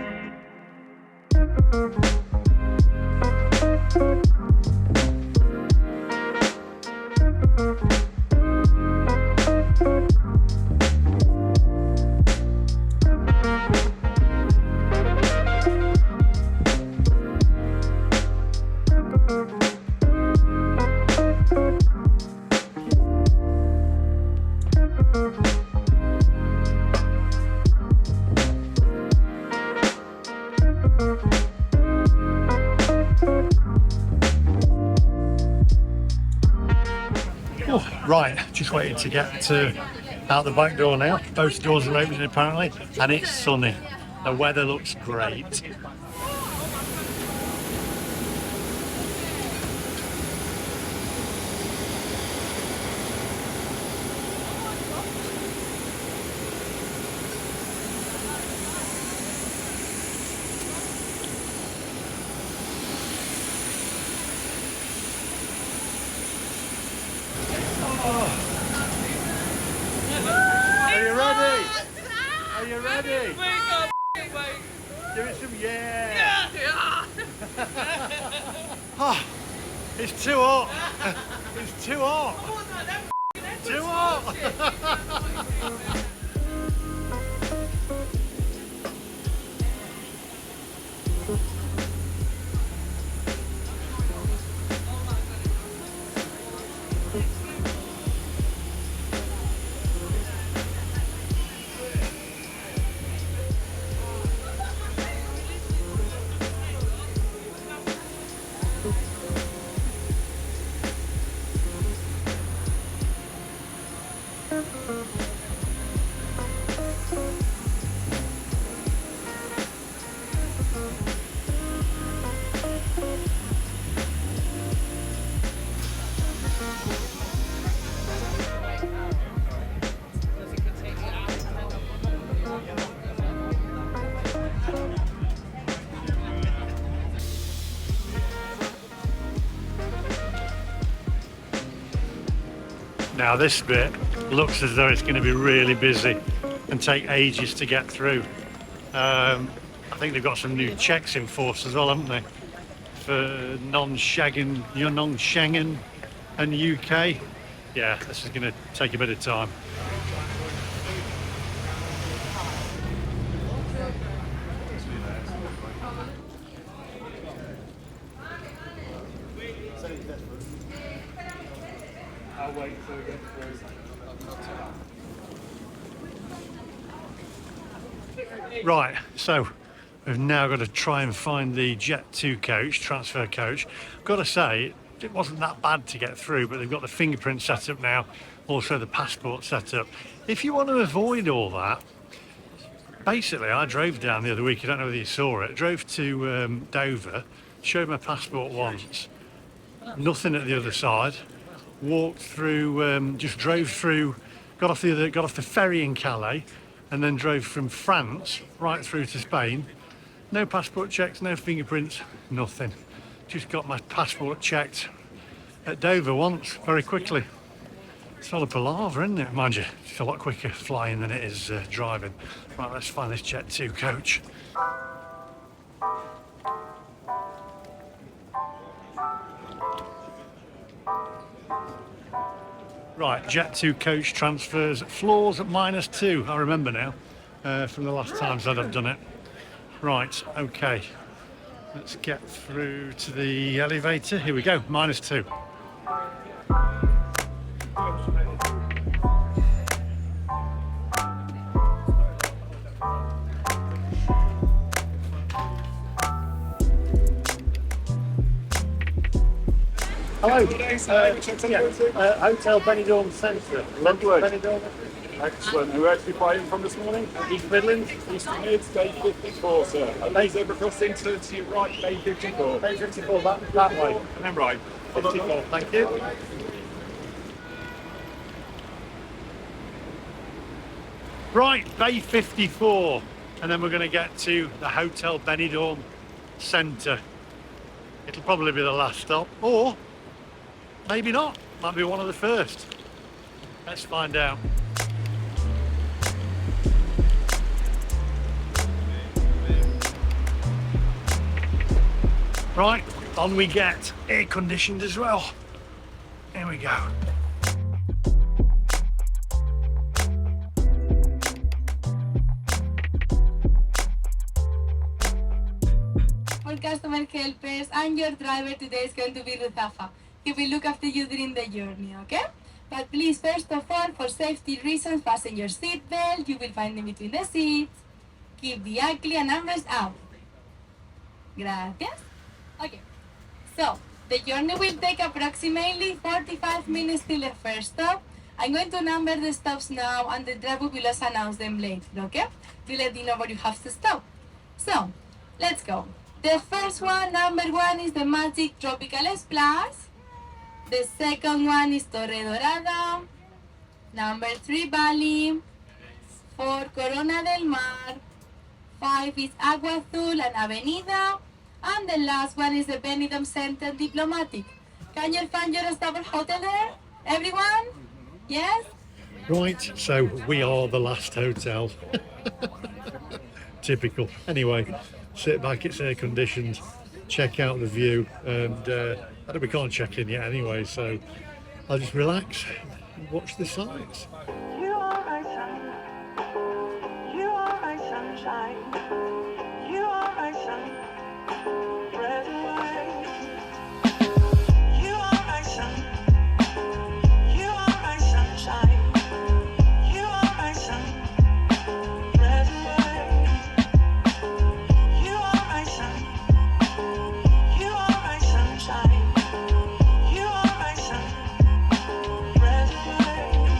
Speaker 1: Right, just waiting to get out the back door now. Both doors are opening apparently, and it's sunny. The weather looks great. Are you ready? Are you ready? Give it some yeah. Oh, it's too hot. It's too hot. Too hot. Now this bit looks as though it's going to be really busy and take ages to get through. I think they've got some new checks in force as well, haven't they? For non-Schengen and UK. Yeah, this is going to take a bit of time. I'll wait until we get through. Right, so we've now got to try and find the Jet 2 coach, transfer coach. Got to say, it wasn't that bad to get through, but they've got the fingerprint set up now, also the passport set up. If you want to avoid all that, basically I drove down the other week, I don't know whether you saw it, drove to Dover, showed my passport once, nothing at the other side, walked through, just drove through, got off the ferry in Calais, and then drove from France right through to Spain. No passport checks, no fingerprints, nothing. Just got my passport checked at Dover once, very quickly. It's all a palaver, isn't it? Mind you, it's a lot quicker flying than it is driving. Right, let's find this Jet 2 coach. Right, Jet 2 coach transfers, floors at -2. I remember now from the last times that I've done it. Right, okay. Let's get through to the elevator. Here we go, -2. Hello. Hotel Benidorm Centre.
Speaker 13: Lovely.
Speaker 1: Benidorm.
Speaker 13: Excellent. Who are you flying from this morning?
Speaker 1: East Midlands.
Speaker 13: East Mids, Bay 54, sir. And then zebra crossing to your right, Bay 54.
Speaker 1: Bay 54, that way.
Speaker 13: And then right.
Speaker 1: 54, thank you. Right, Bay 54. And then we're going to get to the Hotel Benidorm Centre. It'll probably be the last stop, or maybe not. Might be one of the first. Let's find out. Right, on we get. Air conditioned as well. Here we go.
Speaker 14: For customer helpers, and your driver today is going to be Ruzafa. He will look after you during the journey, okay? But please, first of all, for safety reasons, fasten your seatbelt. You will find them between the seats. Keep the ugly and numbers out. Gracias. Okay, so the journey will take approximately 45 minutes till the first stop. I'm going to number the stops now, and the driver will also announce them later, okay? To let you know where you have to stop. So, let's go. The first one, number 1, is the Magic Tropical Splash. The second one is Torre Dorada. Number 3, Bali. 4, Corona del Mar. 5 is Agua Azul and Avenida. And the last one is the Benidorm Center Diplomatic. Can you find your stable hotel there? Everyone? Yes?
Speaker 1: Right, so we are the last hotel. Typical. Anyway, sit back, it's air conditioned, check out the view, and we can't check in yet anyway, so I'll just relax and watch the sights.
Speaker 6: You are my sun. You are my sunshine. You are my sun. Red and white. You are my sun. You are my sunshine. You are my sun. Red and white. You are my sun. You are my sunshine. You are my sun. Red and white.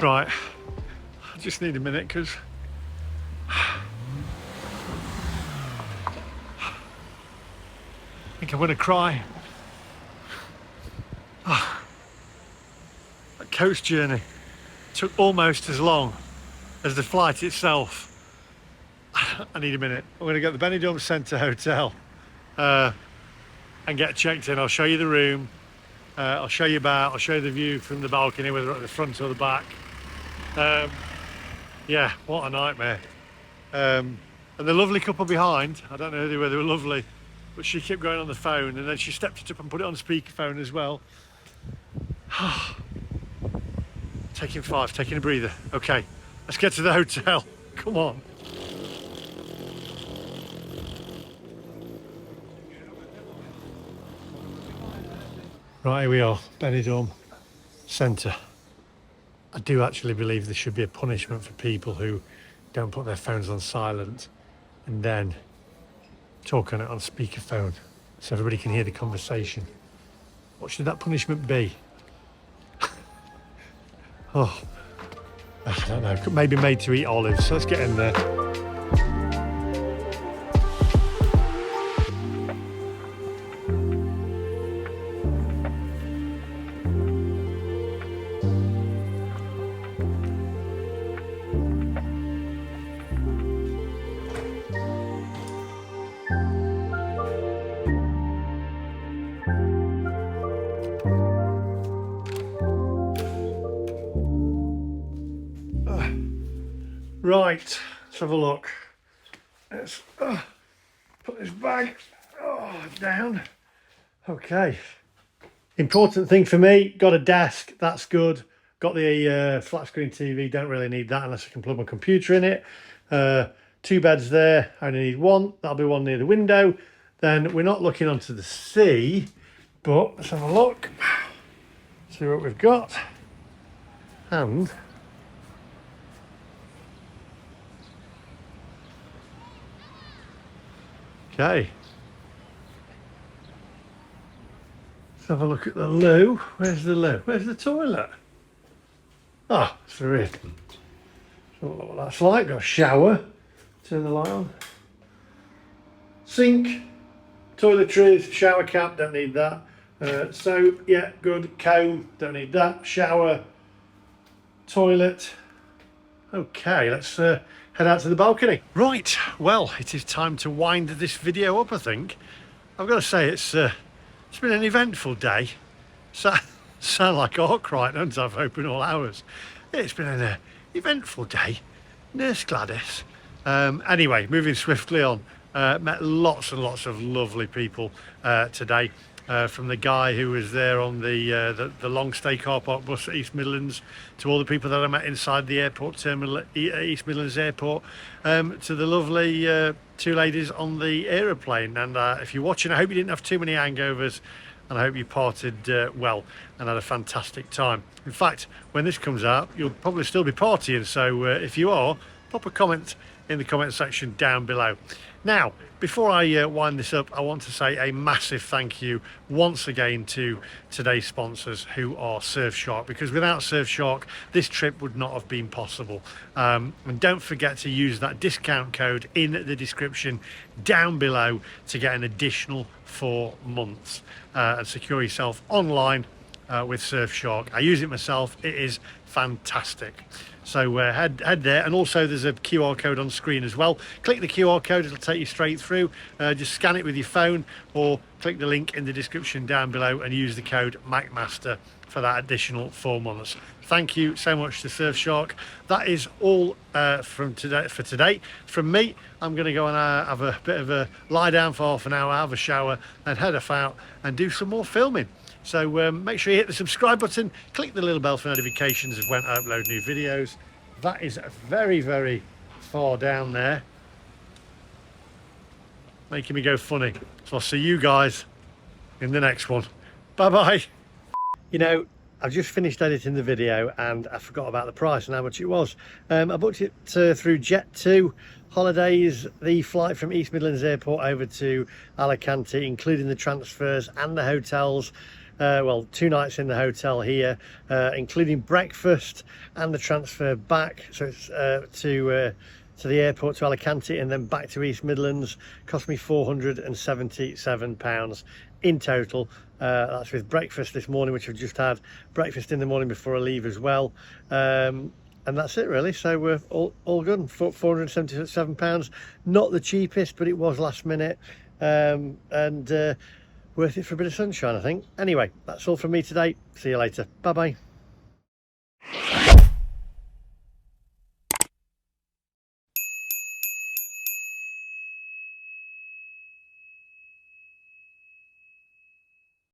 Speaker 1: Right, I just need a minute because I think I'm going to cry. That coach journey took almost as long as the flight itself. I need a minute. I'm going to go to the Benidorm Centre Hotel and get checked in. I'll show you the room. I'll show you about. I'll show you the view from the balcony, whether at the front or the back. Yeah, what a nightmare. And the lovely couple behind, I don't know whether they were lovely, but she kept going on the phone, and then she stepped it up and put it on speakerphone as well. Taking 5, taking a breather. Okay, let's get to the hotel. Come on. Right, here we are, Benidorm Centre. I do actually believe there should be a punishment for people who don't put their phones on silent and then talk on it on speakerphone so everybody can hear the conversation. What should that punishment be? Oh, I don't know. Maybe made to eat olives. So let's get in there. Right, let's have a look. Let's put this bag down. Okay. Important thing for me, got a desk, that's good. Got the flat screen TV, don't really need that unless I can plug my computer in it. 2 beds there, I only need 1. That'll be one near the window. Then we're not looking onto the sea, but let's have a look. See what we've got. And okay, let's have a look at the loo. Where's the loo? Where's the toilet? Ah, it's through here. So what that's like. Got a shower. Turn the light on. Sink, toiletries, shower cap. Don't need that. Soap, yeah, good. Comb. Don't need that. Shower, toilet. Okay, let's head out to the balcony. Right, well, it is time to wind this video up, I think. I've got to say, it's been an eventful day. Sound like Arkwright, don't I, for open all hours. It's been an eventful day. Nurse Gladys. Anyway, moving swiftly on. Met lots and lots of lovely people today. From the guy who was there on the long stay car park bus at East Midlands, to all the people that I met inside the airport terminal at East Midlands Airport, to the lovely 2 ladies on the aeroplane. And if you're watching, I hope you didn't have too many hangovers, and I hope you parted well and had a fantastic time. In fact, when this comes out, you'll probably still be partying, so if you are, pop a comment in the comment section down below. Now, before I wind this up, I want to say a massive thank you once again to today's sponsors, who are Surfshark, because without Surfshark, this trip would not have been possible. And don't forget to use that discount code in the description down below to get an additional 4 months and secure yourself online with Surfshark. I use it myself. It is fantastic. So head there, and also there's a QR code on screen as well. Click the QR code, it'll take you straight through. Just scan it with your phone, or click the link in the description down below and use the code MacMaster for that additional 4 months. Thank you so much to Surfshark. That is all for today. From me, I'm going to go and have a bit of a lie down for half an hour, have a shower, and head off out and do some more filming. So make sure you hit the subscribe button, click the little bell for notifications of when I upload new videos. That is very, very far down there, making me go funny. So I'll see you guys in the next one. Bye bye. You know, I've just finished editing the video and I forgot about the price and how much it was. I booked it through Jet2 Holidays, the flight from East Midlands Airport over to Alicante, including the transfers and the hotels. well, 2 nights in the hotel here, including breakfast and the transfer back. So it's to the airport to Alicante and then back to East Midlands. Cost me £477 in total. That's with breakfast this morning, which I've just had, breakfast in the morning before I leave as well. And that's it really. So we're all good. £477, not the cheapest, but it was last minute, and worth it for a bit of sunshine, I think. Anyway, that's all from me today. See you later. Bye bye.